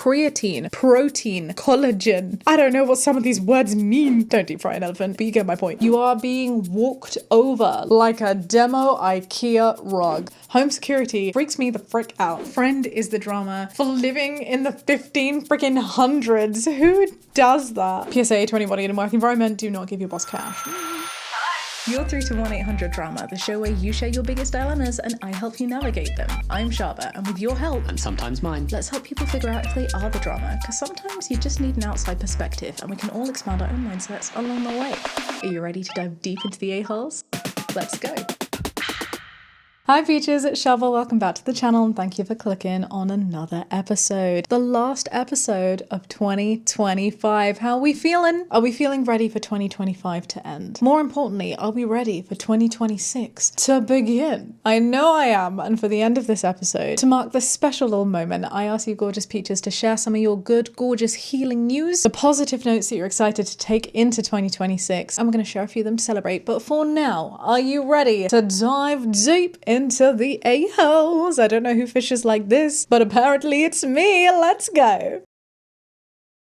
creatine, protein, collagen. I don't know what some of these words mean. Don't deep fry an elephant, but you get my point. You are being walked over like a demo IKEA rug. Home security freaks me the frick out. Friend is the drama for living in the 15 freaking hundreds. Who does that? PSA to anybody in a work environment, do not give your boss cash. You're through to 1-800-DRAMA, the show where you share your biggest dilemmas and I help you navigate them. I'm Shaaba, and with your help, and sometimes mine, let's help people figure out if they are the drama, because sometimes you just need an outside perspective and we can all expand our own mindsets along the way. Are you ready to dive deep into the a-holes? Let's go. Hi peaches, it's Shaaba. Welcome back to the channel and thank you for clicking on another episode. The last episode of 2025. How are we feeling? Are we feeling ready for 2025 to end? More importantly, are we ready for 2026 to begin? I know I am, and for the end of this episode, to mark this special little moment, I ask you gorgeous peaches to share some of your good, gorgeous healing news, the positive notes that you're excited to take into 2026, and we're going to share a few of them to celebrate. But for now, are you ready to dive deep into the a-holes? I don't know who fishes like this, but apparently it's me. Let's go.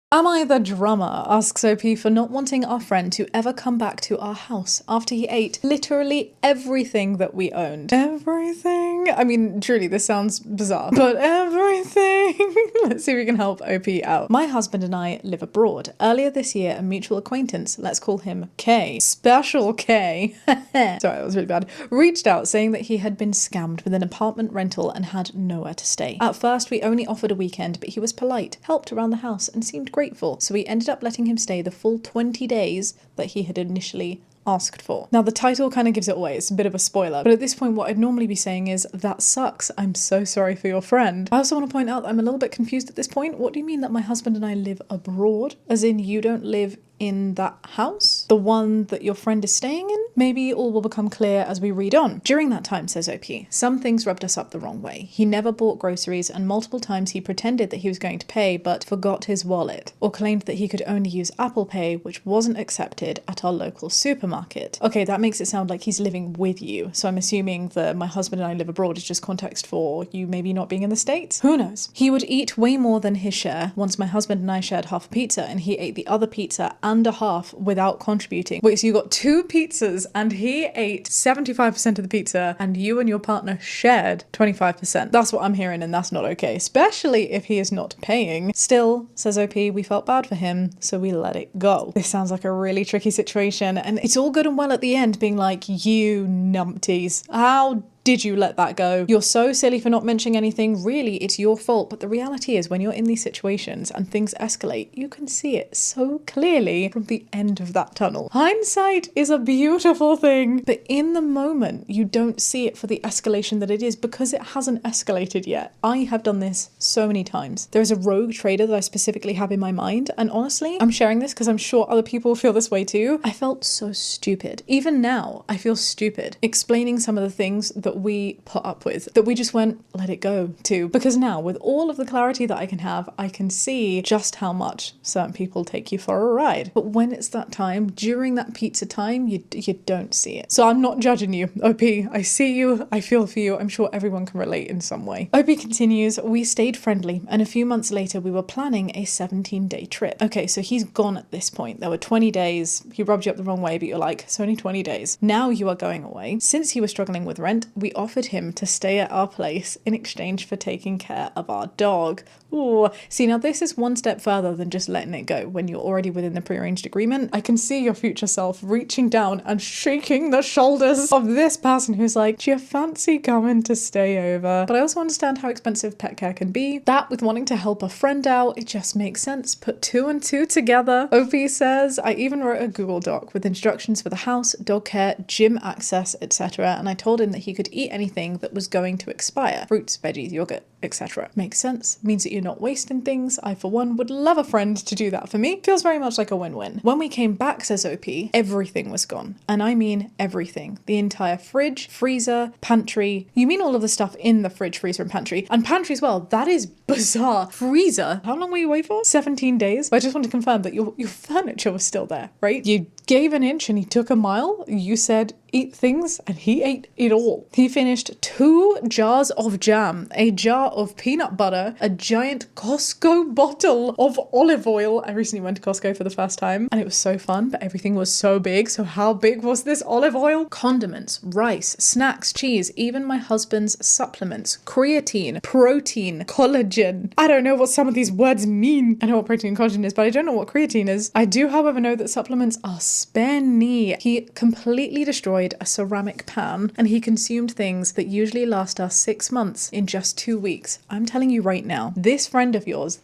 Am I the drummer? Asks OP for not wanting our friend to ever come back to our house after he ate literally everything that we owned. Everything? I mean, truly, this sounds bizarre, but everything. Let's see if we can help OP out. My husband and I live abroad. Earlier this year, a mutual acquaintance, let's call him K, Special K, sorry, that was really bad, reached out saying that he had been scammed with an apartment rental and had nowhere to stay. At first, we only offered a weekend, but he was polite, helped around the house, and seemed grateful, so we ended up letting him stay the full 20 days that he had initially asked for. Now the title kind of gives it away, it's a bit of a spoiler, but at this point what I'd normally be saying is, that sucks, I'm so sorry for your friend. I also want to point out that I'm a little bit confused at this point. What do you mean that my husband and I live abroad? As in you don't live in that house? The one that your friend is staying in? Maybe all will become clear as we read on. During that time, says OP, some things rubbed us up the wrong way. He never bought groceries and multiple times he pretended that he was going to pay but forgot his wallet, or claimed that he could only use Apple Pay, which wasn't accepted at our local supermarket. Okay, that makes it sound like he's living with you, so I'm assuming that my husband and I live abroad is just context for you maybe not being in the States? Who knows? He would eat way more than his share. Once my husband and I shared half a pizza and he ate the other pizza and a half without contributing. Wait, so you got 2 pizzas and he ate 75% of the pizza and you and your partner shared 25%. That's what I'm hearing, and that's not okay, especially if he is not paying. Still, says OP, we felt bad for him, so we let it go. This sounds like a really tricky situation, and it's all good and well at the end being like, you numpties, how did you let that go? You're so silly for not mentioning anything. Really, it's your fault. But the reality is when you're in these situations and things escalate, you can see it so clearly from the end of that tunnel. Hindsight is a beautiful thing, but in the moment, you don't see it for the escalation that it is because it hasn't escalated yet. I have done this so many times. There is a rogue trader that I specifically have in my mind. And honestly, I'm sharing this because I'm sure other people feel this way too. I felt so stupid. Even now, I feel stupid explaining some of the things that we put up with, that we just went, let it go to. Because now, with all of the clarity that I can have, I can see just how much certain people take you for a ride. But when it's that time, during that pizza time, you don't see it. So I'm not judging you, OP. I see you, I feel for you. I'm sure everyone can relate in some way. OP continues, we stayed friendly, and a few months later, we were planning a 17-day trip. Okay, so he's gone at this point. There were 20 days. He rubbed you up the wrong way, but you're like, it's only 20 days. Now you are going away. Since he was struggling with rent, we offered him to stay at our place in exchange for taking care of our dog. Ooh. See, now this is one step further than just letting it go when you're already within the prearranged agreement. I can see your future self reaching down and shaking the shoulders of this person who's like, do you fancy coming to stay over? But I also understand how expensive pet care can be. That with wanting to help a friend out, it just makes sense. Put 2 and 2 together. OP says, I even wrote a Google Doc with instructions for the house, dog care, gym access, etc. And I told him that he could eat anything that was going to expire. Fruits, veggies, yogurt, etc. Makes sense. Means that you're not wasting things. I, for one, would love a friend to do that for me. Feels very much like a win-win. When we came back, says OP, everything was gone. And I mean everything. The entire fridge, freezer, pantry. You mean all of the stuff in the fridge, freezer, and pantry. And pantry as well. That is bizarre. Freezer. How long were you away for? 17 days? But I just want to confirm that your furniture was still there, right? You gave an inch and he took a mile. You said eat things, and he ate it all. He finished 2 jars of jam, a jar of peanut butter, a giant Costco bottle of olive oil. I recently went to Costco for the first time and it was so fun, but everything was so big. So how big was this olive oil? Condiments, rice, snacks, cheese, even my husband's supplements, creatine, protein, collagen. I don't know what some of these words mean. I know what protein and collagen is, but I don't know what creatine is. I do, however, know that supplements are spenny. He completely destroyed a ceramic pan and he consumed things that usually last us 6 months in just 2 weeks. I'm telling you right now, this friend of yours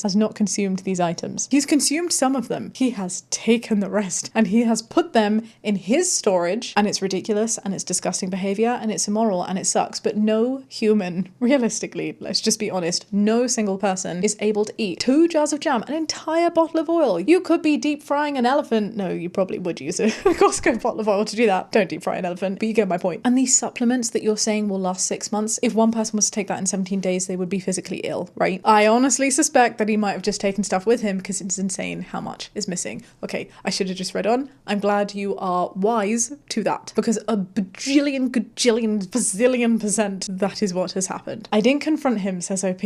has not consumed these items. He's consumed some of them. He has taken the rest and he has put them in his storage, and it's ridiculous and it's disgusting behavior and it's immoral and it sucks. But no human, realistically, let's just be honest, no single person is able to eat 2 jars of jam, an entire bottle of oil. You could be deep frying an elephant. No, you probably would use a Costco bottle of oil to do that. Don't deep fry an elephant, but you get my point. And these supplements that you're saying will last 6 months, if one person was to take that in 17 days, they would be physically ill, right? I honestly suspect that he might have just taken stuff with him because it's insane how much is missing. Okay, I should have just read on. I'm glad you are wise to that, because a bajillion, gajillion, bazillion % that is what has happened. I didn't confront him, says OP.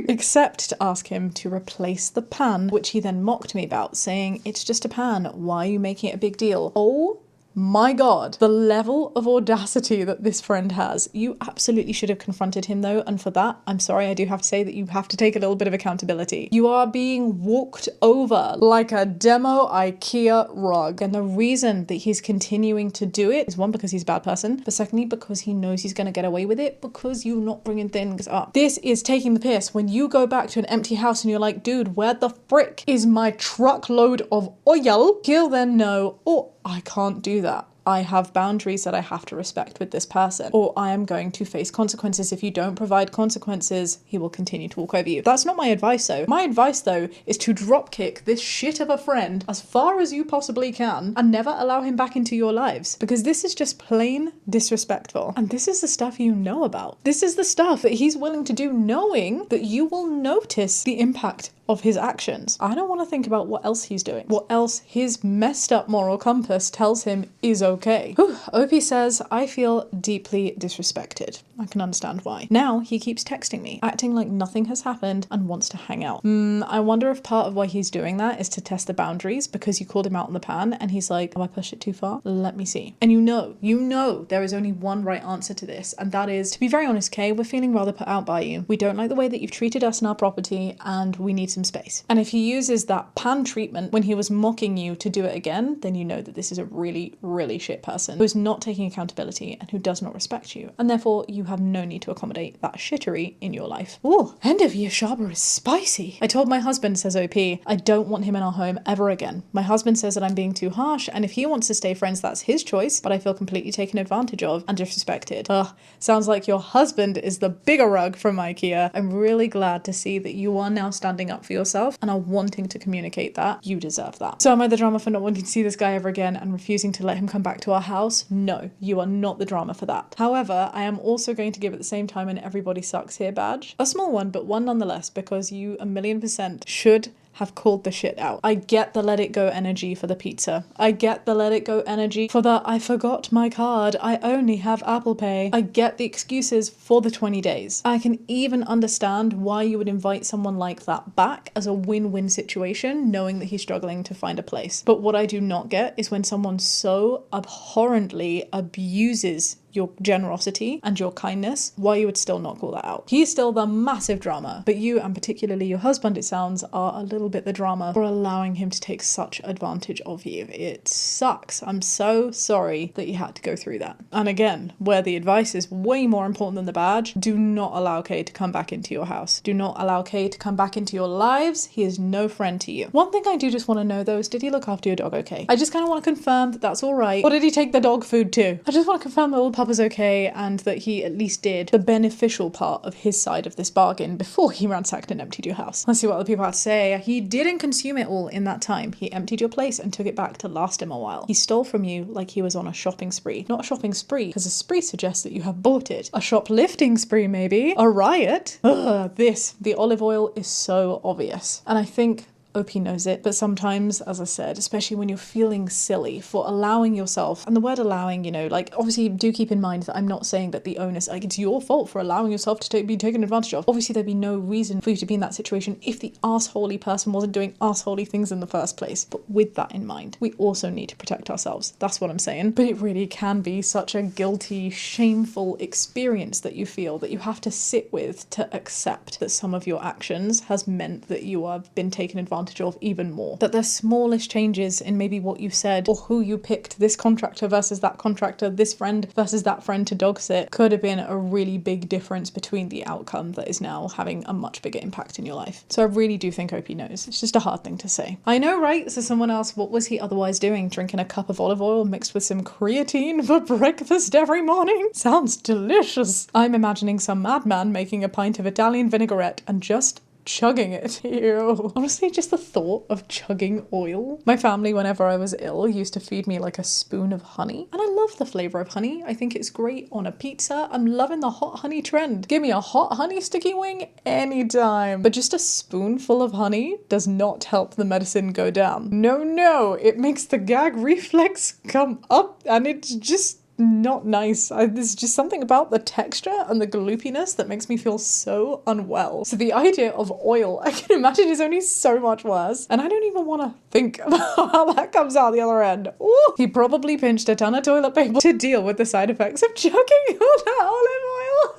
Except to ask him to replace the pan, which he then mocked me about, saying, it's just a pan, why are you making it a big deal? Oh my God, the level of audacity that this friend has. You absolutely should have confronted him though, and for that, I'm sorry, I do have to say that you have to take a little bit of accountability. You are being walked over like a demo IKEA rug, and the reason that he's continuing to do it is, one, because he's a bad person, but secondly, because he knows he's going to get away with it because you're not bringing things up. This is taking the piss. When you go back to an empty house and you're like, dude, where the frick is my truckload of oil? He'll then know, oh, I can't do that. I have boundaries that I have to respect with this person, or I am going to face consequences. If you don't provide consequences, he will continue to walk over you. That's not my advice though. My advice though is to drop kick this shit of a friend as far as you possibly can and never allow him back into your lives, because this is just plain disrespectful. And this is the stuff you know about. This is the stuff that he's willing to do knowing that you will notice the impact of his actions. I don't want to think about what else he's doing, what else his messed up moral compass tells him is okay. OP says, I feel deeply disrespected. I can understand why. Now he keeps texting me, acting like nothing has happened and wants to hang out. I wonder if part of why he's doing that is to test the boundaries, because you called him out on the pan and he's like, have I pushed it too far? Let me see. And you know there is only one right answer to this, and that is, to be very honest, Kay, we're feeling rather put out by you. We don't like the way that you've treated us and our property, and we need some space. And if he uses that pan treatment when he was mocking you to do it again, then you know that this is a really, really shit person who is not taking accountability and who does not respect you. And therefore you have no need to accommodate that shittery in your life. Ooh, end of year Shaaba is spicy. I told my husband, says OP, I don't want him in our home ever again. My husband says that I'm being too harsh, and if he wants to stay friends, that's his choice, but I feel completely taken advantage of and disrespected. Sounds like your husband is the bigger rug from IKEA. I'm really glad to see that you are now standing up for yourself and are wanting to communicate that. You deserve that. So am I the drama for not wanting to see this guy ever again and refusing to let him come back to our house? No, you are not the drama for that. However, I am also going to give at the same time an everybody sucks here badge. A small one, but one nonetheless, because you 1,000,000% should have called the shit out. I get the let it go energy for the pizza. I get the let it go energy for the I forgot my card, I only have Apple Pay. I get the excuses for the 20 days. I can even understand why you would invite someone like that back as a win-win situation, knowing that he's struggling to find a place. But what I do not get is when someone so abhorrently abuses your generosity and your kindness, why you would still not call that out. He's still the massive drama, but you, and particularly your husband, it sounds, are a little bit the drama for allowing him to take such advantage of you. It sucks. I'm so sorry that you had to go through that. And again, where the advice is way more important than the badge, do not allow Kay to come back into your house. Do not allow Kay to come back into your lives. He is no friend to you. One thing I do just want to know though is, did he look after your dog okay? I just kind of want to confirm that that's all right. Or did he take the dog food too? I just want to confirm that all pup was okay and that he at least did the beneficial part of his side of this bargain before he ransacked and emptied your house. Let's see what other people have to say. He didn't consume it all in that time. He emptied your place and took it back to last him a while. He stole from you like he was on a shopping spree. Not a shopping spree, because a spree suggests that you have bought it. A shoplifting spree maybe. A riot. The olive oil is so obvious. And I think OP knows it, but sometimes, as I said, especially when you're feeling silly for allowing yourself, and the word allowing, you know, like, obviously do keep in mind that I'm not saying that the onus, like, it's your fault for allowing yourself to be taken advantage of. Obviously there'd be no reason for you to be in that situation if the assholey person wasn't doing assholey things in the first place. But with that in mind, we also need to protect ourselves. That's what I'm saying. But it really can be such a guilty, shameful experience that you feel that you have to sit with to accept that some of your actions has meant that you have been taken advantage of even more. That the smallest changes in maybe what you said or who you picked, this contractor versus that contractor, this friend versus that friend to dog sit, could have been a really big difference between the outcome that is now having a much bigger impact in your life. So I really do think OP knows. It's just a hard thing to say. I know, right? So someone else, what was he otherwise doing? Drinking a cup of olive oil mixed with some creatine for breakfast every morning? Sounds delicious. I'm imagining some madman making a pint of Italian vinaigrette and just chugging it. Ew. Honestly, just the thought of chugging oil. My family, whenever I was ill, used to feed me like a spoon of honey. And I love the flavour of honey. I think it's great on a pizza. I'm loving the hot honey trend. Give me a hot honey sticky wing anytime. But just a spoonful of honey does not help the medicine go down. No, it makes the gag reflex come up and it's just not nice. There's just something about the texture and the gloopiness that makes me feel so unwell. So the idea of oil, I can imagine, is only so much worse. And I don't even want to think about how that comes out the other end. Ooh. He probably pinched a ton of toilet paper to deal with the side effects of chugging all that olive oil.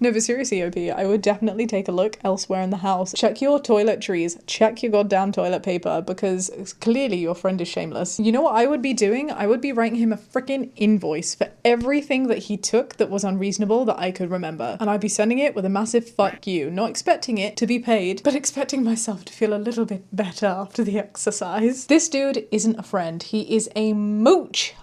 No, but seriously, OP, I would definitely take a look elsewhere in the house. Check your toiletries, check your goddamn toilet paper, because clearly your friend is shameless. You know what I would be doing? I would be writing him a freaking invoice for everything that he took that was unreasonable that I could remember. And I'd be sending it with a massive fuck you, not expecting it to be paid, but expecting myself to feel a little bit better after the exercise. This dude isn't a friend. He is a mooch.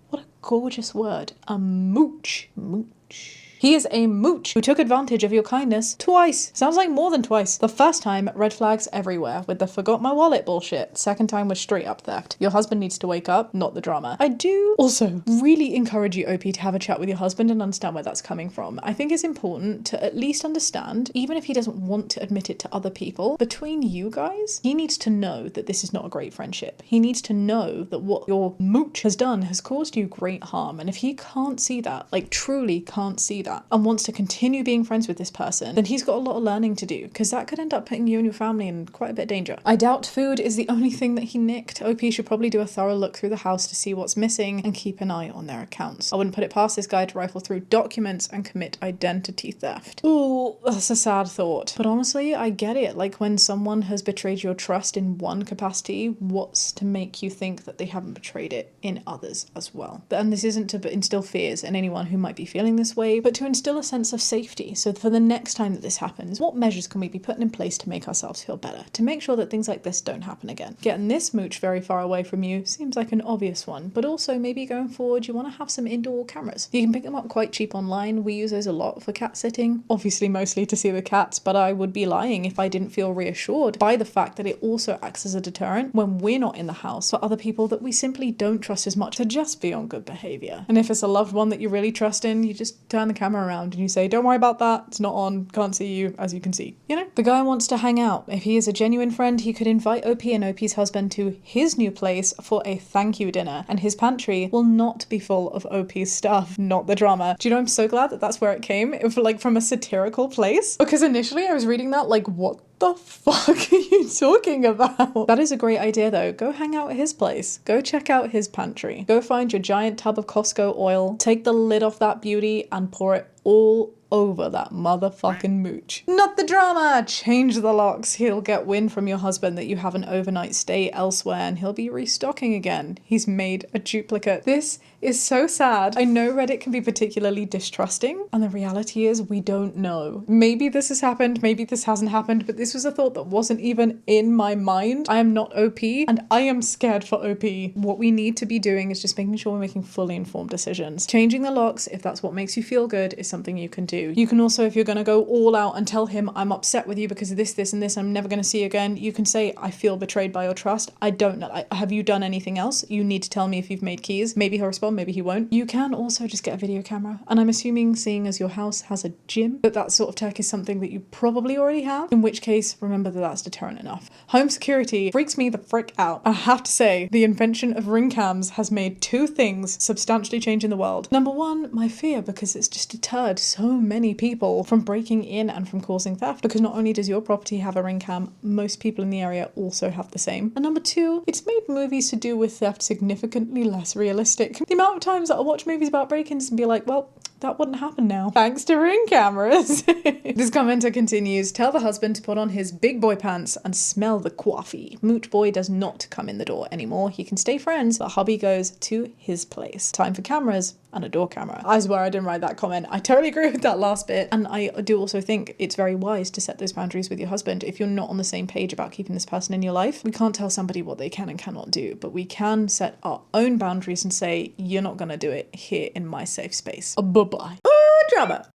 What a gorgeous word. A mooch. Mooch. He is a mooch who took advantage of your kindness twice. Sounds like more than twice. The first time, red flags everywhere with the forgot my wallet bullshit. Second time was straight up theft. Your husband needs to wake up, not the drama. I do also really encourage you, OP, to have a chat with your husband and understand where that's coming from. I think it's important to at least understand, even if he doesn't want to admit it to other people, between you guys, he needs to know that this is not a great friendship. He needs to know that what your mooch has done has caused you great harm. And if he can't see that, like truly can't see that, and wants to continue being friends with this person, then he's got a lot of learning to do, because that could end up putting you and your family in quite a bit of danger. I doubt food is the only thing that he nicked. OP should probably do a thorough look through the house to see what's missing and keep an eye on their accounts. I wouldn't put it past this guy to rifle through documents and commit identity theft. Ooh, that's a sad thought. But honestly, I get it. Like, when someone has betrayed your trust in one capacity, what's to make you think that they haven't betrayed it in others as well? And this isn't to instill fears in anyone who might be feeling this way, but to instill a sense of safety. So for the next time that this happens, what measures can we be putting in place to make ourselves feel better, to make sure that things like this don't happen again? Getting this mooch very far away from you seems like an obvious one, but also maybe going forward you want to have some indoor cameras. You can pick them up quite cheap online. We use those a lot for cat sitting, obviously mostly to see the cats, but I would be lying if I didn't feel reassured by the fact that it also acts as a deterrent when we're not in the house for other people that we simply don't trust as much to just be on good behaviour. And if it's a loved one that you really trust in, you just turn the camera around and you say, don't worry about that, it's not on, can't see you, as you can see. You know, the guy wants to hang out. If he is a genuine friend, he could invite OP and OP's husband to his new place for a thank you dinner, and his pantry will not be full of OP's stuff, not the drama. Do you know, I'm so glad that that's where it came, like from a satirical place, because initially I was reading that like, what the fuck are you talking about? That is a great idea though. Go hang out at his place. Go check out his pantry. Go find your giant tub of Costco oil, take the lid off that beauty and pour it all over that motherfucking mooch. Not the drama! Change the locks. He'll get wind from your husband that you have an overnight stay elsewhere and he'll be restocking again. He's made a duplicate. This is so sad. I know Reddit can be particularly distrusting, and the reality is we don't know. Maybe this has happened, maybe this hasn't happened, but this was a thought that wasn't even in my mind. I am not OP and I am scared for OP. What we need to be doing is just making sure we're making fully informed decisions. Changing the locks, if that's what makes you feel good, is something you can do. You can also, if you're going to go all out and tell him, I'm upset with you because of this, and this, I'm never going to see you again, you can say, I feel betrayed by your trust. I don't know. Have you done anything else? You need to tell me if you've made keys. Maybe he'll respond, maybe he won't. You can also just get a video camera. And I'm assuming, seeing as your house has a gym, that sort of tech is something that you probably already have. In which case, remember that that's deterrent enough. Home security freaks me the frick out. I have to say, the invention of ring cams has made two things substantially change in the world. Number one, my fear, because it's just deterred so many people from breaking in and from causing theft. Because not only does your property have a ring cam, most people in the area also have the same. And number two, it's made movies to do with theft significantly less realistic. The amount of times that I watch movies about break-ins and be like, well, that wouldn't happen now, thanks to ring cameras. This commenter continues, tell the husband to put on his big boy pants and smell the coffee. Mooch boy does not come in the door anymore. He can stay friends, but hubby goes to his place. Time for cameras and a door camera. I swear I didn't write that comment. I totally agree with that last bit. And I do also think it's very wise to set those boundaries with your husband. If you're not on the same page about keeping this person in your life, we can't tell somebody what they can and cannot do, but we can set our own boundaries and say, you're not gonna do it here in my safe space. Bye-bye. Drama.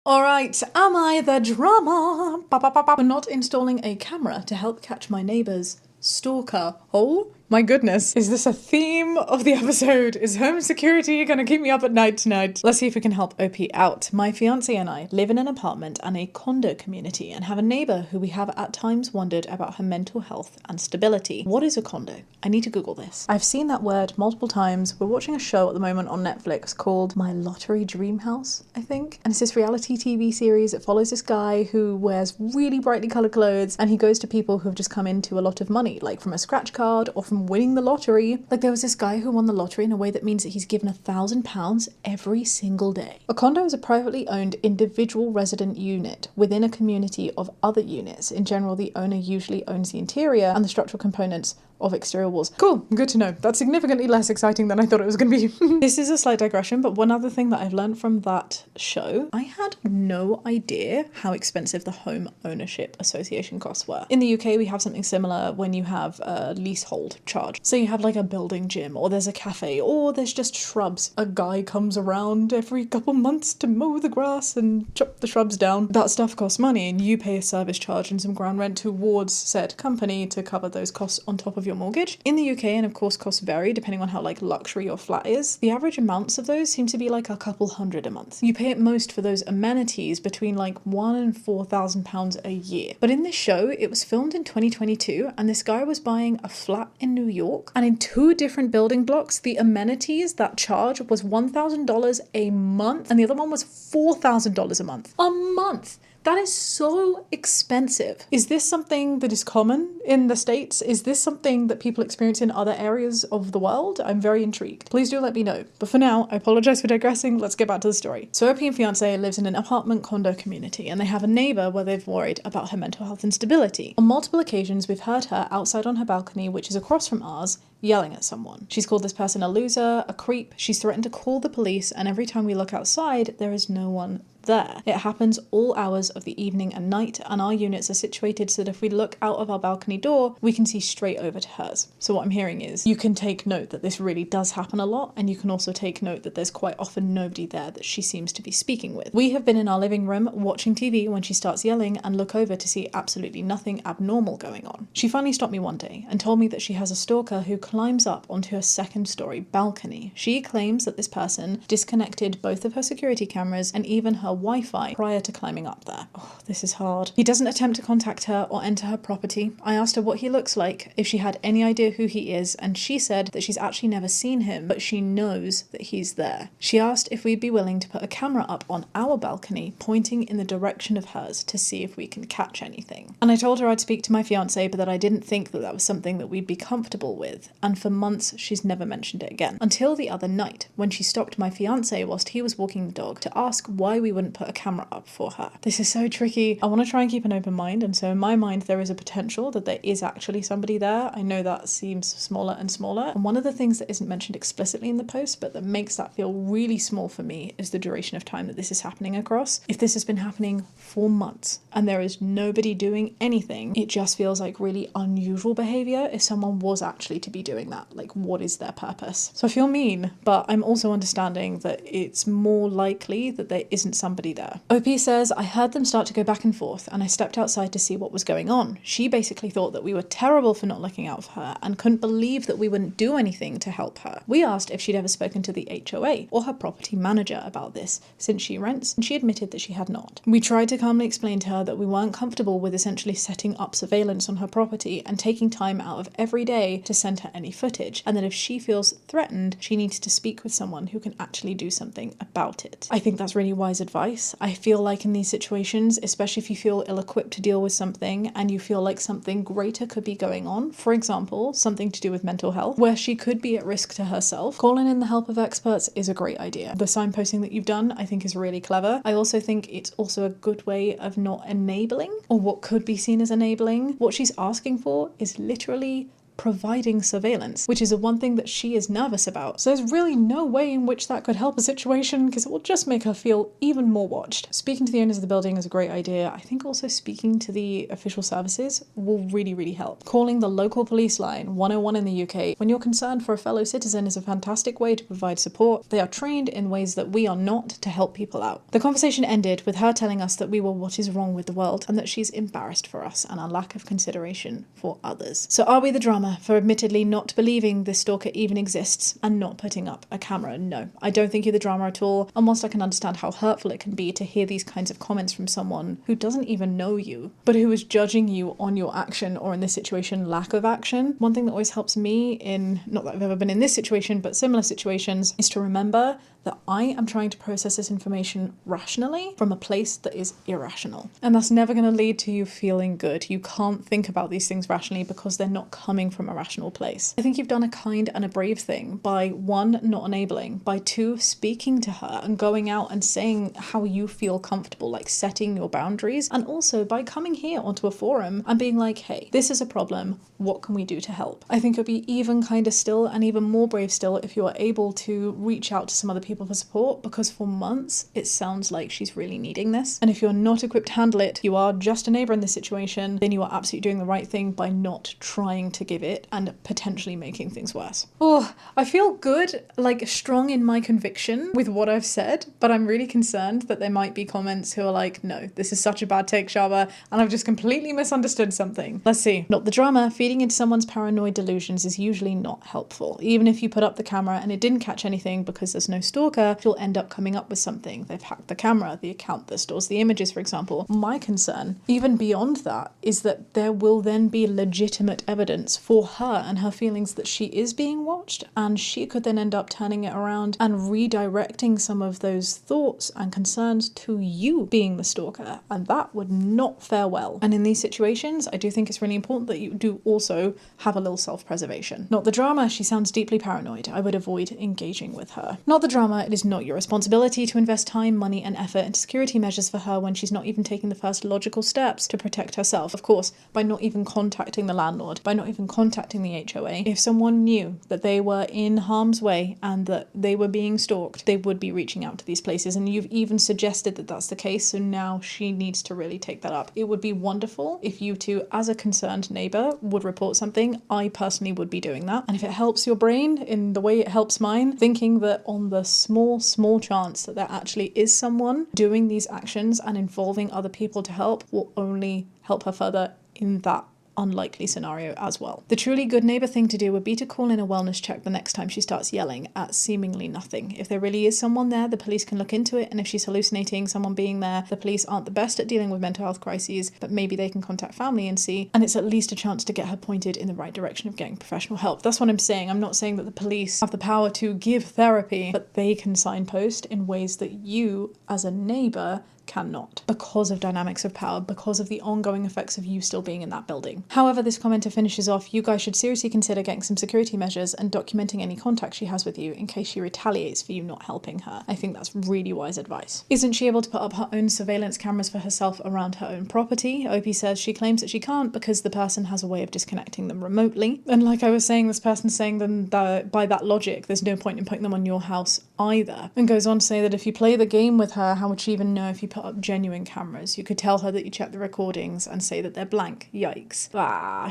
Alright, am I the drama? For not installing a camera to help catch my neighbour's stalker. Oh my goodness, is this a theme of the episode? Is home security gonna keep me up at night tonight? Let's see if we can help OP out. My fiance and I live in an apartment and a condo community and have a neighbour who we have at times wondered about her mental health and stability. What is a condo? I need to Google this. I've seen that word multiple times. We're watching a show at the moment on Netflix called My Lottery Dream House, I think. And it's this reality TV series that follows this guy who wears really brightly coloured clothes and he goes to people who have just come into a lot of money, like from a scratch card or from winning the lottery. Like there was this guy who won the lottery in a way that means that he's given £1,000 every single day. A condo is a privately owned individual resident unit within a community of other units. In general, the owner usually owns the interior and the structural components of exterior walls. Cool, good to know. That's significantly less exciting than I thought it was going to be. This is a slight digression, but one other thing that I've learned from that show, I had no idea how expensive the home ownership association costs were. In the UK, we have something similar when you have a leasehold charge. So you have like a building gym, or there's a cafe, or there's just shrubs. A guy comes around every couple months to mow the grass and chop the shrubs down. That stuff costs money, and you pay a service charge and some ground rent towards said company to cover those costs on top of your mortgage. In the UK, and of course costs vary depending on how like luxury your flat is, the average amounts of those seem to be like a couple hundred a month. You pay at most for those amenities between like £1,000 and £4,000 a year. But in this show, it was filmed in 2022 and this guy was buying a flat in New York, and in 2 different building blocks, the amenities that charge was $1,000 a month and the other one was $4,000 a month. A month! That is so expensive. Is this something that is common in the States? Is this something that people experience in other areas of the world? I'm very intrigued. Please do let me know. But for now, I apologize for digressing. Let's get back to the story. So European fiance lives in an apartment condo community and they have a neighbour where they've worried about her mental health and stability. On multiple occasions, we've heard her outside on her balcony, which is across from ours, yelling at someone. She's called this person a loser, a creep. She's threatened to call the police, and every time we look outside, there is no one there. It happens all hours of the evening and night, and our units are situated so that if we look out of our balcony door, we can see straight over to hers. So what I'm hearing is you can take note that this really does happen a lot, and you can also take note that there's quite often nobody there that she seems to be speaking with. We have been in our living room watching TV when she starts yelling and look over to see absolutely nothing abnormal going on. She finally stopped me one day and told me that she has a stalker who climbs up onto her 2nd-story balcony. She claims that this person disconnected both of her security cameras and even her Wi-Fi prior to climbing up there. Oh, this is hard. He doesn't attempt to contact her or enter her property. I asked her what he looks like, if she had any idea who he is, and she said that she's actually never seen him, but she knows that he's there. She asked if we'd be willing to put a camera up on our balcony, pointing in the direction of hers to see if we can catch anything. And I told her I'd speak to my fiance, but that I didn't think that that was something that we'd be comfortable with. And for months, she's never mentioned it again. Until the other night, when she stopped my fiance whilst he was walking the dog to ask why we wouldn't put a camera up for her. This is so tricky. I want to try and keep an open mind, and so in my mind there is a potential that there is actually somebody there. I know that seems smaller and smaller, and one of the things that isn't mentioned explicitly in the post but that makes that feel really small for me is the duration of time that this is happening across. If this has been happening for months and there is nobody doing anything, it just feels like really unusual behaviour if someone was actually to be doing that? Like, what is their purpose? So I feel mean, but I'm also understanding that it's more likely that there isn't somebody there. OP says, I heard them start to go back and forth and I stepped outside to see what was going on. She basically thought that we were terrible for not looking out for her and couldn't believe that we wouldn't do anything to help her. We asked if she'd ever spoken to the HOA or her property manager about this since she rents, and she admitted that she had not. We tried to calmly explain to her that we weren't comfortable with essentially setting up surveillance on her property and taking time out of every day to send her any footage, and that if she feels threatened, she needs to speak with someone who can actually do something about it. I think that's really wise advice. I feel like in these situations, especially if you feel ill-equipped to deal with something and you feel like something greater could be going on, for example, something to do with mental health, where she could be at risk to herself, calling in the help of experts is a great idea. The signposting that you've done, I think, is really clever. I also think it's also a good way of not enabling, or what could be seen as enabling. What she's asking for is literally providing surveillance, which is the one thing that she is nervous about. So there's really no way in which that could help a situation, because it will just make her feel even more watched. Speaking to the owners of the building is a great idea. I think also speaking to the official services will really, really help. Calling the local police line 101 in the UK when you're concerned for a fellow citizen is a fantastic way to provide support. They are trained in ways that we are not to help people out. The conversation ended with her telling us that we were what is wrong with the world and that she's embarrassed for us and our lack of consideration for others. So are we the drama for admittedly not believing this stalker even exists and not putting up a camera? No, I don't think you're the drama at all. And whilst I can understand how hurtful it can be to hear these kinds of comments from someone who doesn't even know you, but who is judging you on your action, or in this situation, lack of action, one thing that always helps me in, not that I've ever been in this situation, but similar situations, is to remember that I am trying to process this information rationally from a place that is irrational. And that's never going to lead to you feeling good. You can't think about these things rationally because they're not coming from a rational place. I think you've done a kind and a brave thing by, one, not enabling, by two, speaking to her and going out and saying how you feel comfortable, like setting your boundaries, and also by coming here onto a forum and being like, hey, this is a problem, what can we do to help? I think it would be even kinder still and even more brave still if you are able to reach out to some other people for support, because for months it sounds like she's really needing this. And if you're not equipped to handle it, you are just a neighbour in this situation, then you are absolutely doing the right thing by not trying to give it and potentially making things worse. Oh, I feel good, like strong in my conviction with what I've said, but I'm really concerned that there might be comments who are like, no, this is such a bad take, Shaaba, and I've just completely misunderstood something. Let's see. Not the drama. Feeding into someone's paranoid delusions is usually not helpful. Even if you put up the camera and it didn't catch anything because there's no stalker, you'll end up coming up with something. They've hacked the camera, the account that stores the images, for example. My concern, even beyond that, is that there will then be legitimate evidence for her and her feelings that she is being watched, and she could then end up turning it around and redirecting some of those thoughts and concerns to you being the stalker, and that would not fare well. And in these situations, I do think it's really important that you do also have a little self-preservation. Not the drama. She sounds deeply paranoid. I would avoid engaging with her. Not the drama. It is not your responsibility to invest time, money and effort into security measures for her when she's not even taking the first logical steps to protect herself. Of course, by not even contacting the landlord, by not even contacting the HOA. If someone knew that they were in harm's way and that they were being stalked, they would be reaching out to these places, and you've even suggested that that's the case, so now she needs to really take that up. It would be wonderful if you two, as a concerned neighbour, would report something. I personally would be doing that, and if it helps your brain in the way it helps mine, thinking that on the small chance that there actually is someone doing these actions and involving other people to help will only help her further in that unlikely scenario as well. The truly good neighbour thing to do would be to call in a wellness check the next time she starts yelling at seemingly nothing. If there really is someone there, the police can look into it, and if she's hallucinating someone being there, the police aren't the best at dealing with mental health crises, but maybe they can contact family and see, and it's at least a chance to get her pointed in the right direction of getting professional help. That's what I'm saying. I'm not saying that the police have the power to give therapy, but they can signpost in ways that you, as a neighbour, cannot, because of dynamics of power, because of the ongoing effects of you still being in that building. However, this commenter finishes off, you guys should seriously consider getting some security measures and documenting any contact she has with you in case she retaliates for you not helping her. I think that's really wise advice. Isn't she able to put up her own surveillance cameras for herself around her own property? OP says she claims that she can't because the person has a way of disconnecting them remotely. And like I was saying, this person's saying that by that logic, there's no point in putting them on your house either. And goes on to say that if you play the game with her, how would she even know if you put put up genuine cameras. You could tell her that you check the recordings and say that they're blank. Yikes.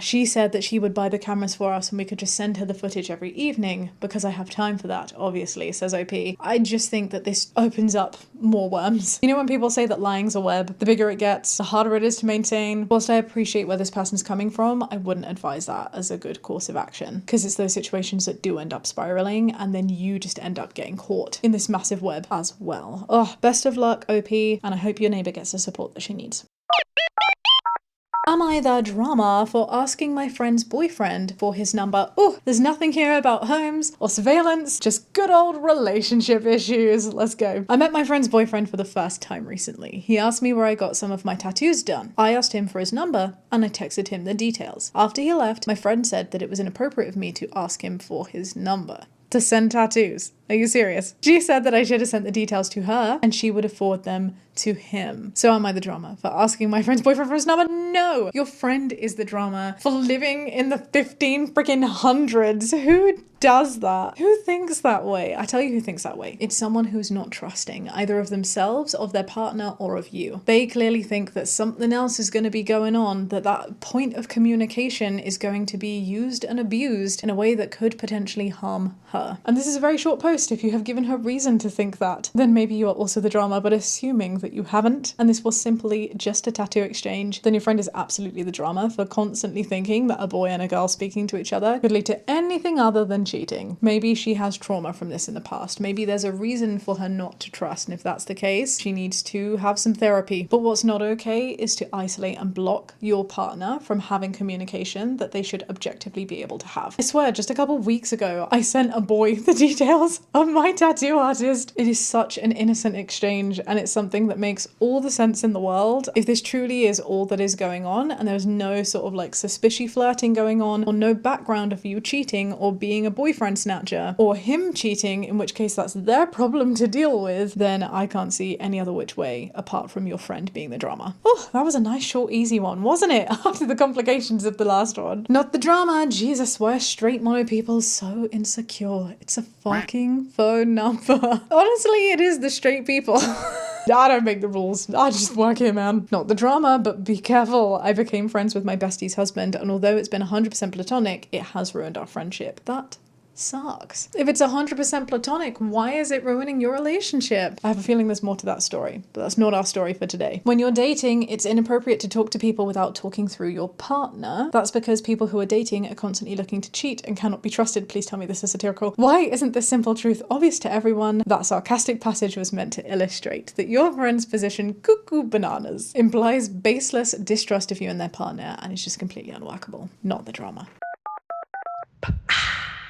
She said that she would buy the cameras for us and we could just send her the footage every evening because I have time for that, obviously, says OP. I just think that this opens up more worms. You know when people say that lying's a web, the bigger it gets, the harder it is to maintain? Whilst I appreciate where this person's coming from, I wouldn't advise that as a good course of action, because it's those situations that do end up spiraling and then you just end up getting caught in this massive web as well. Oh, best of luck, OP, and I hope your neighbour gets the support that she needs. Am I the drama for asking my friend's boyfriend for his number? Oh, there's nothing here about homes or surveillance, just good old relationship issues. Let's go. I met my friend's boyfriend for the first time recently. He asked me where I got some of my tattoos done. I asked him for his number and I texted him the details. After he left, my friend said that it was inappropriate of me to ask him for his number. To send tattoos. Are you serious? She said that I should have sent the details to her and she would have forwarded them to him. So am I the drama for asking my friend's boyfriend for his number? No! Your friend is the drama for living in the 15 freaking hundreds. Who does that? Who thinks that way? I tell you who thinks that way. It's someone who's not trusting either of themselves, of their partner, or of you. They clearly think that something else is going to be going on, that point of communication is going to be used and abused in a way that could potentially harm her. And this is a very short post. If you have given her reason to think that, then maybe you are also the drama, but assuming that you haven't, and this was simply just a tattoo exchange, then your friend is absolutely the drama for constantly thinking that a boy and a girl speaking to each other could lead to anything other than cheating. Maybe she has trauma from this in the past. Maybe there's a reason for her not to trust, and if that's the case, she needs to have some therapy. But what's not okay is to isolate and block your partner from having communication that they should objectively be able to have. I swear, just a couple of weeks ago, I sent a boy the details of my tattoo artist. It is such an innocent exchange, and it's something that makes all the sense in the world. If this truly is all that is going on, and there's no sort of like suspicious flirting going on, or no background of you cheating or being a boyfriend snatcher, or him cheating, in which case that's their problem to deal with, then I can't see any other which way apart from your friend being the drama. Oh, that was a nice short easy one, wasn't it? After the complications of the last one. Not the drama. Jesus, why are straight mono people so insecure? It's a fucking phone number. Honestly, it is the straight people. I don't make the rules. I just work here, man. Not the drama, but be careful. I became friends with my bestie's husband, and although it's been 100% platonic, it has ruined our friendship. That sucks. If it's 100% platonic, why is it ruining your relationship? I have a feeling there's more to that story, but that's not our story for today. When you're dating, it's inappropriate to talk to people without talking through your partner. That's because people who are dating are constantly looking to cheat and cannot be trusted. Please tell me this is satirical. Why isn't this simple truth obvious to everyone? That sarcastic passage was meant to illustrate that your friend's position, cuckoo bananas, implies baseless distrust of you and their partner, and it's just completely unworkable. Not the drama.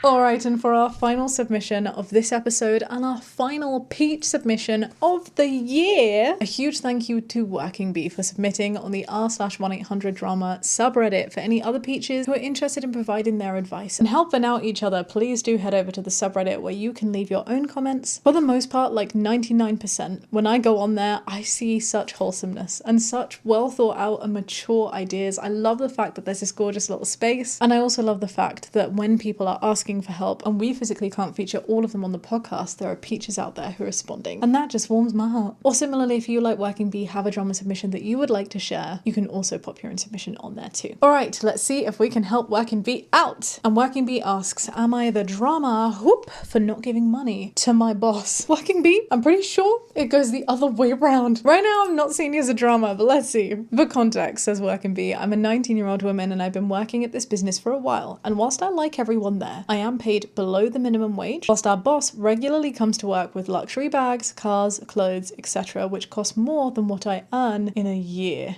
Alright, and for our final submission of this episode and our final peach submission of the year, a huge thank you to Working Bee for submitting on the r/1800 drama subreddit. For any other peaches who are interested in providing their advice and helping out each other, please do head over to the subreddit where you can leave your own comments. For the most part, like 99%, when I go on there, I see such wholesomeness and such well thought out and mature ideas. I love the fact that there's this gorgeous little space, and I also love the fact that when people are asking for help and we physically can't feature all of them on the podcast, there are peaches out there who are responding, and that just warms my heart. Or similarly, if you like Working Bee, have a drama submission that you would like to share, you can also pop your own submission on there too. Alright, let's see if we can help Working Bee out. And Working Bee asks, am I the drama for not giving money to my boss? Working Bee, I'm pretty sure it goes the other way around. Right now I'm not seeing you as a drama, but let's see. For context, says Working Bee, I'm a 19-year-old woman and I've been working at this business for a while, and whilst I like everyone there, I am paid below the minimum wage, whilst our boss regularly comes to work with luxury bags, cars, clothes, etc., which cost more than what I earn in a year.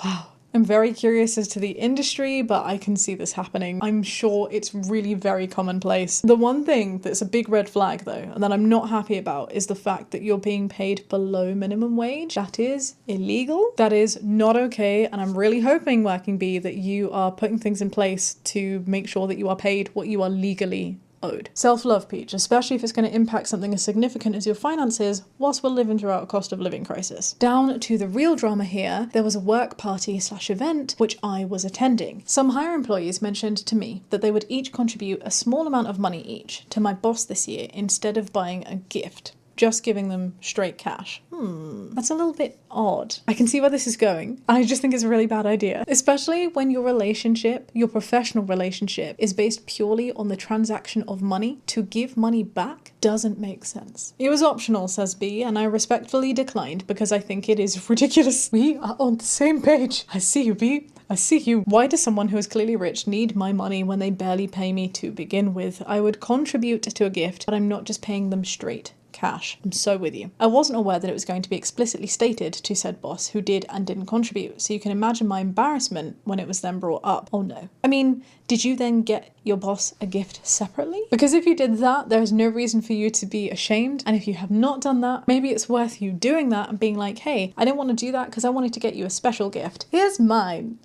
Wow. I'm very curious as to the industry, but I can see this happening. I'm sure it's really very commonplace. The one thing that's a big red flag though, and that I'm not happy about, is the fact that you're being paid below minimum wage. That is illegal. That is not okay, and I'm really hoping, Working Bee, that you are putting things in place to make sure that you are paid what you are legally owed. Self-love, Peach, especially if it's going to impact something as significant as your finances whilst we're living through our cost of living crisis. Down to the real drama here, there was a work party/event which I was attending. Some higher employees mentioned to me that they would each contribute a small amount of money each to my boss this year instead of buying a gift. just giving them straight cash. That's a little bit odd. I can see where this is going. I just think it's a really bad idea, especially when your relationship, your professional relationship, is based purely on the transaction of money. To give money back doesn't make sense. It was optional, says B, and I respectfully declined because I think it is ridiculous. We are on the same page. I see you, B. I see you. Why does someone who is clearly rich need my money when they barely pay me to begin with? I would contribute to a gift, but I'm not just paying them straight cash. I'm so with you. I wasn't aware that it was going to be explicitly stated to said boss who did and didn't contribute, so you can imagine my embarrassment when it was then brought up. Oh no. I mean, did you then get your boss a gift separately? Because if you did that, there is no reason for you to be ashamed, and if you have not done that, maybe it's worth you doing that and being like, hey, I didn't want to do that because I wanted to get you a special gift. Here's mine.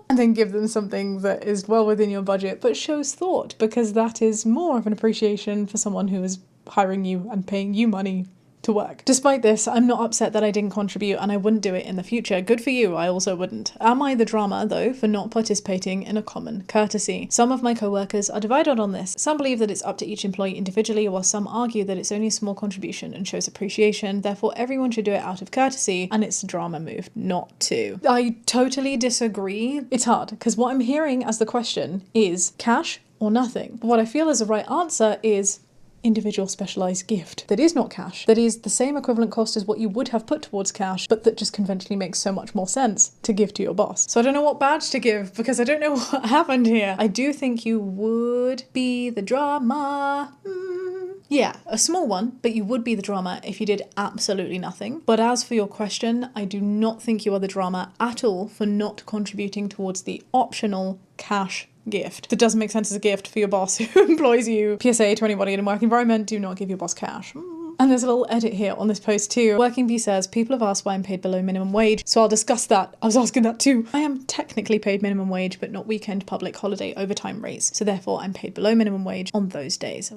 And then give them something that is well within your budget but shows thought, because that is more of an appreciation for someone who is hiring you and paying you money to work. Despite this, I'm not upset that I didn't contribute and I wouldn't do it in the future. Good for you, I also wouldn't. Am I the drama, though, for not participating in a common courtesy? Some of my co-workers are divided on this. Some believe that it's up to each employee individually, while some argue that it's only a small contribution and shows appreciation, therefore everyone should do it out of courtesy, and it's a drama move not to. I totally disagree. It's hard, because what I'm hearing as the question is cash or nothing. But what I feel is the right answer is individual specialized gift that is not cash, that is the same equivalent cost as what you would have put towards cash, but that just conventionally makes so much more sense to give to your boss. So I don't know what badge to give because I don't know what happened here. I do think you would be the drama. Yeah, a small one, but you would be the drama if you did absolutely nothing. But as for your question, I do not think you are the drama at all for not contributing towards the optional cash gift. That doesn't make sense as a gift for your boss who employs you. PSA to anybody in a work environment, do not give your boss cash. And there's a little edit here on this post too. Working Bee says, people have asked why I'm paid below minimum wage, so I'll discuss that. I was asking that too. I am technically paid minimum wage, but not weekend, public, holiday, overtime rates. So therefore I'm paid below minimum wage on those days.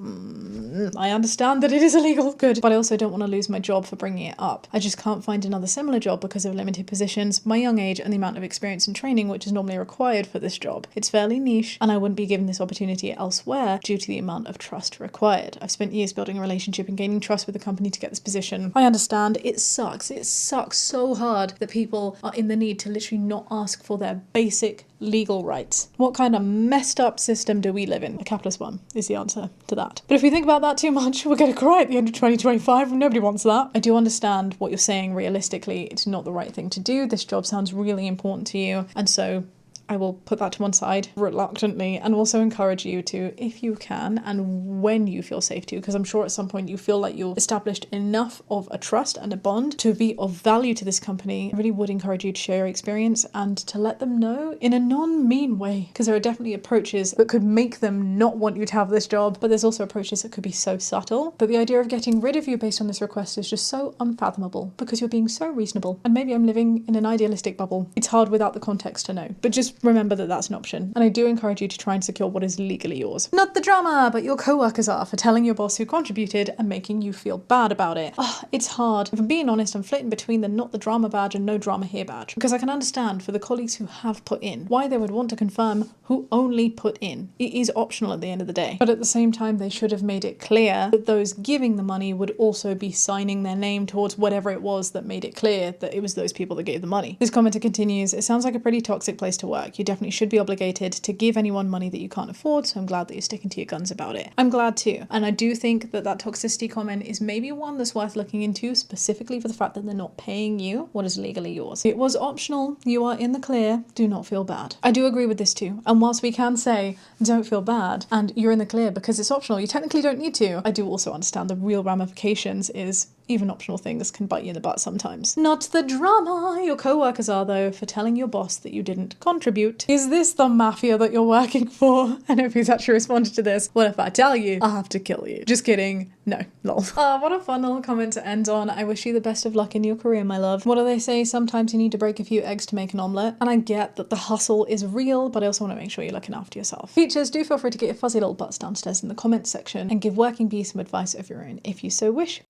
I understand that it is illegal. Good. But I also don't want to lose my job for bringing it up. I just can't find another similar job because of limited positions, my young age, and the amount of experience and training which is normally required for this job. It's fairly niche, and I wouldn't be given this opportunity elsewhere due to the amount of trust required. I've spent years building a relationship and gaining trust with the company to get this position. I understand. It sucks. It sucks so hard that people are in the need to literally not ask for their basic legal rights. What kind of messed up system do we live in? A capitalist one is the answer to that. But if we think about that too much, we're going to cry at the end of 2025. Nobody wants that. I do understand what you're saying realistically. It's not the right thing to do. This job sounds really important to you. And so I will put that to one side reluctantly and also encourage you to, if you can and when you feel safe to, because I'm sure at some point you feel like you've established enough of a trust and a bond to be of value to this company. I really would encourage you to share your experience and to let them know in a non-mean way, because there are definitely approaches that could make them not want you to have this job, but there's also approaches that could be so subtle. But the idea of getting rid of you based on this request is just so unfathomable because you're being so reasonable. And maybe I'm living in an idealistic bubble. It's hard without the context to know, but just remember that that's an option. And I do encourage you to try and secure what is legally yours. Not the drama, but your co-workers are for telling your boss who contributed and making you feel bad about it. It's hard. If I'm being honest, I'm flitting between the not the drama badge and no drama here badge, because I can understand for the colleagues who have put in why they would want to confirm who only put in. It is optional at the end of the day. But at the same time, they should have made it clear that those giving the money would also be signing their name towards whatever it was that made it clear that it was those people that gave the money. This commenter continues, it sounds like a pretty toxic place to work. You definitely should be obligated to give anyone money that you can't afford, so I'm glad that you're sticking to your guns about it. I'm glad too. And I do think that that toxicity comment is maybe one that's worth looking into, specifically for the fact that they're not paying you what is legally yours. It was optional. You are in the clear. Do not feel bad. I do agree with this too. And whilst we can say, don't feel bad, and you're in the clear because it's optional, you technically don't need to, I do also understand the real ramifications is even optional things can bite you in the butt sometimes. Not the drama your co-workers are, though, for telling your boss that you didn't contribute. Is this the mafia that you're working for? I know who's actually responded to this. What if I tell you? I'll have to kill you. Just kidding. No, lol. Oh, what a fun little comment to end on. I wish you the best of luck in your career, my love. What do they say? Sometimes you need to break a few eggs to make an omelette. And I get that the hustle is real, but I also want to make sure you're looking after yourself. Features, do feel free to get your fuzzy little butts downstairs in the comments section and give Working Bee some advice of your own if you so wish.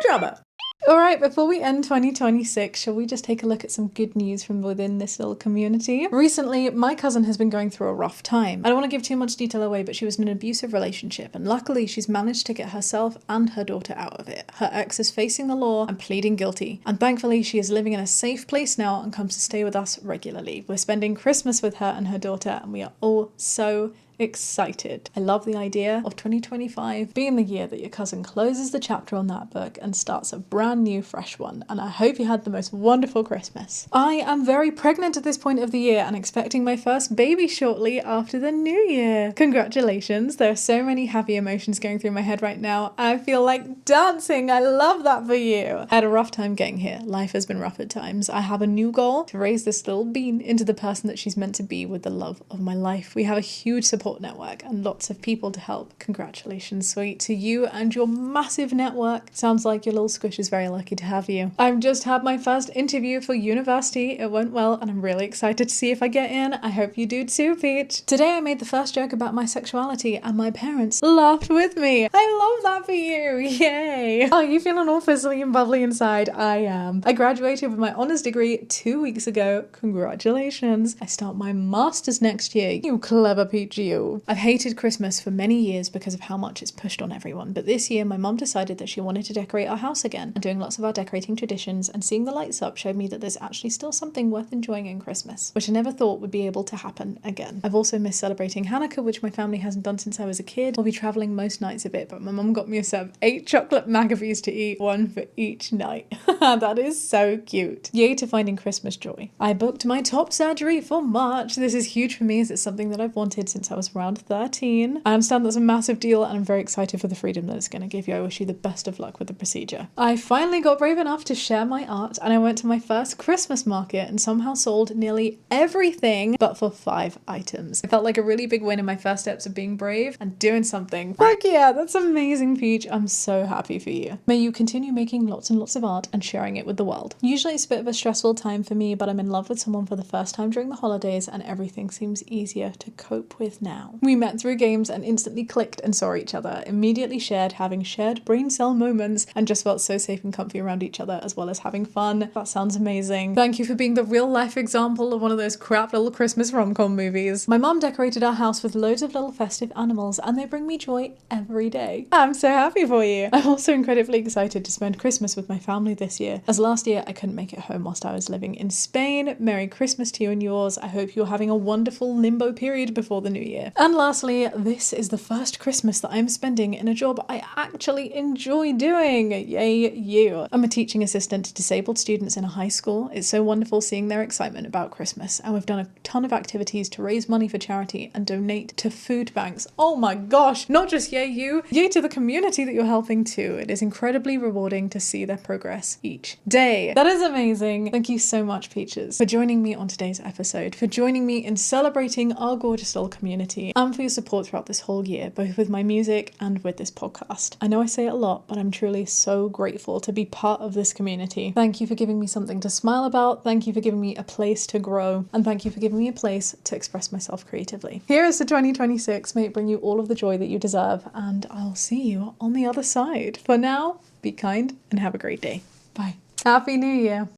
Drama. All right, before we end 2026, shall we just take a look at some good news from within this little community? Recently, my cousin has been going through a rough time. I don't want to give too much detail away, but she was in an abusive relationship, and luckily she's managed to get herself and her daughter out of it. Her ex is facing the law and pleading guilty, and thankfully she is living in a safe place now and comes to stay with us regularly. We're spending Christmas with her and her daughter, and we are all so excited. I love the idea of 2025 being the year that your cousin closes the chapter on that book and starts a brand new fresh one, and I hope you had the most wonderful Christmas. I am very pregnant at this point of the year and expecting my first baby shortly after the new year. Congratulations. There are so many happy emotions going through my head right now. I feel like dancing. I love that for you. I had a rough time getting here. Life has been rough at times. I have a new goal to raise this little bean into the person that she's meant to be with the love of my life. We have a huge support network and lots of people to help. Congratulations, sweet, to you and your massive network. Sounds like your little squish is very lucky to have you. I've just had my first interview for university. It went well and I'm really excited to see if I get in. I hope you do too, Peach. Today I made the first joke about my sexuality and my parents laughed with me. I love that for you. Yay. Are you feeling all fizzly and bubbly inside? I am. I graduated with my honours degree 2 weeks ago. Congratulations. I start my master's next year. You clever Peach, you. I've hated Christmas for many years because of how much it's pushed on everyone, but this year my mum decided that she wanted to decorate our house again, and doing lots of our decorating traditions and seeing the lights up showed me that there's actually still something worth enjoying in Christmas, which I never thought would be able to happen again. I've also missed celebrating Hanukkah, which my family hasn't done since I was a kid. I'll be travelling most nights of it, but my mum got me a set of 8 chocolate McAfees to eat, one for each night. That is so cute. Yay to finding Christmas joy. I booked my top surgery for March. This is huge for me as it's something that I've wanted since I was around 13. I understand that's a massive deal and I'm very excited for the freedom that it's going to give you. I wish you the best of luck with the procedure. I finally got brave enough to share my art and I went to my first Christmas market and somehow sold nearly everything but for 5 items. It felt like a really big win in my first steps of being brave and doing something. Fuck yeah, that's amazing, Peach. I'm so happy for you. May you continue making lots and lots of art and sharing it with the world. Usually it's a bit of a stressful time for me, but I'm in love with someone for the first time during the holidays and everything seems easier to cope with now. We met through games and instantly clicked and saw each other, immediately shared having shared brain cell moments and just felt so safe and comfy around each other as well as having fun. That sounds amazing. Thank you for being the real life example of one of those crap little Christmas rom-com movies. My mum decorated our house with loads of little festive animals and they bring me joy every day. I'm so happy for you. I'm also incredibly excited to spend Christmas with my family this year, as last year I couldn't make it home whilst I was living in Spain. Merry Christmas to you and yours. I hope you're having a wonderful limbo period before the new year. And lastly, this is the first Christmas that I'm spending in a job I actually enjoy doing. Yay you. I'm a teaching assistant to disabled students in a high school. It's so wonderful seeing their excitement about Christmas, and we've done a ton of activities to raise money for charity and donate to food banks. Oh my gosh, not just yay you, yay to the community that you're helping too. It is incredibly rewarding to see their progress each day. That is amazing. Thank you so much, Peaches, for joining me on today's episode, for joining me in celebrating our gorgeous little community, and for your support throughout this whole year, both with my music and with this podcast. I know I say it a lot, but I'm truly so grateful to be part of this community. Thank you for giving me something to smile about, thank you for giving me a place to grow, and thank you for giving me a place to express myself creatively. Here is to 2026, may it bring you all of the joy that you deserve, and I'll see you on the other side. For now, be kind and have a great day. Bye. Happy New Year.